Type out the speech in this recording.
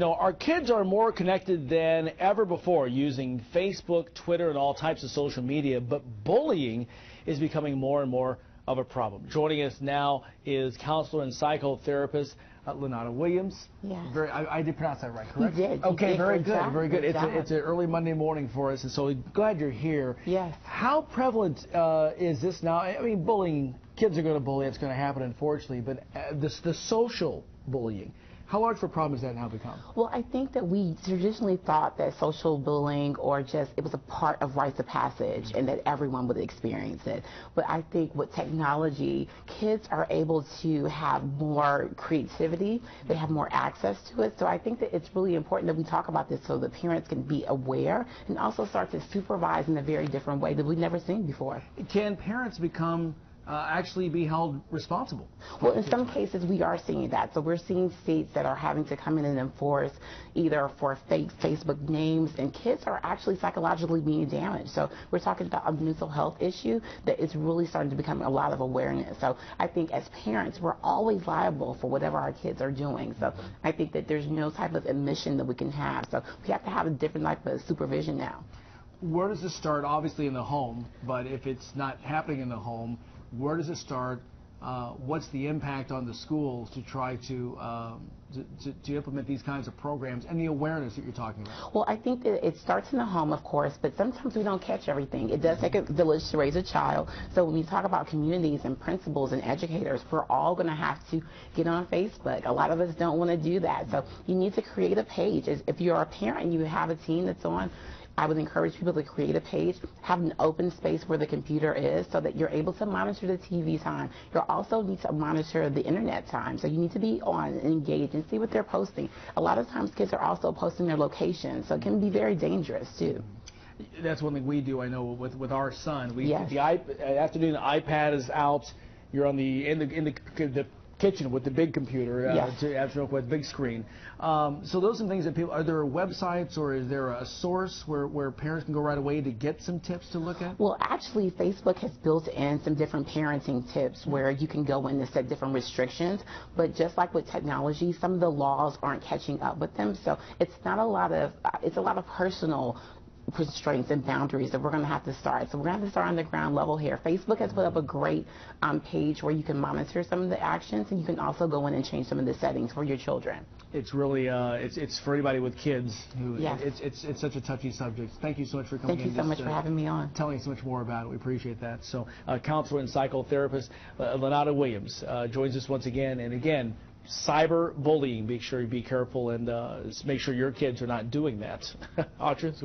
know, our kids are more connected than ever before using Facebook, Twitter, and all types of social media, but bullying is becoming more and more of a problem. Joining us now is counselor and psychotherapist Lenata Williams. Yes. I did pronounce that right, correct? You did. Okay, very good, very good. It's an early Monday morning for us, and so glad you're here. Yes. How prevalent is this now? I mean, bullying, kids are going to bully, it's going to happen, unfortunately, but the social bullying, how large of a problem has that now become? Well, I think that we traditionally thought that social bullying or just it was a part of rites of passage and that everyone would experience it. But I think with technology, kids are able to have more creativity. They have more access to it. So I think that it's really important that we talk about this so that parents can be aware and also start to supervise in a very different way that we've never seen before. Can parents become actually be held responsible? Well, in some cases we are seeing that. So we're seeing states that are having to come in and enforce either for fake Facebook names, and kids are actually psychologically being damaged. So we're talking about a mental health issue that is really starting to become a lot of awareness. So I think as parents, we're always liable for whatever our kids are doing. So I think that there's no type of admission that we can have. So we have to have a different type of supervision now. Where does it start? Obviously in the home, but if it's not happening in the home, where does it start? What's the impact on the schools to try to implement these kinds of programs and the awareness that you're talking about? Well, I think that it starts in the home, of course, but sometimes we don't catch everything. It does take a village to raise a child. So when we talk about communities and principals and educators, we're all going to have to get on Facebook. A lot of us don't want to do that. So you need to create a page. If you're a parent and you have a team that's on, I would encourage people to create a page, have an open space where the computer is so that you're able to monitor the TV time. You also need to monitor the internet time. So you need to be on and engage and see what they're posting. A lot of times kids are also posting their location, so it can be very dangerous too. That's one thing we do, I know, with our son. Yes. Afternoon, the iPad is out. You're on in the kitchen with the big computer, yes. With big screen. So those are some things that people, are there websites or is there a source where parents can go right away to get some tips to look at? Well, actually, Facebook has built in some different parenting tips where you can go in and set different restrictions. But just like with technology, some of the laws aren't catching up with them. So it's not a lot of, it's a lot of personal constraints and boundaries that we're going to have to start. So we're going to have to start on the ground level here. Facebook has put up a great page where you can monitor some of the actions, and you can also go in and change some of the settings for your children. It's really it's for anybody with kids. Yes. It's such a touchy subject. Thank you so much for coming in. Thank you so much for having me on. Telling us so much more about it. We appreciate that. So counselor and psychotherapist Lenata Williams joins us once again. And again, cyber bullying. Make sure you be careful and make sure your kids are not doing that. Audra,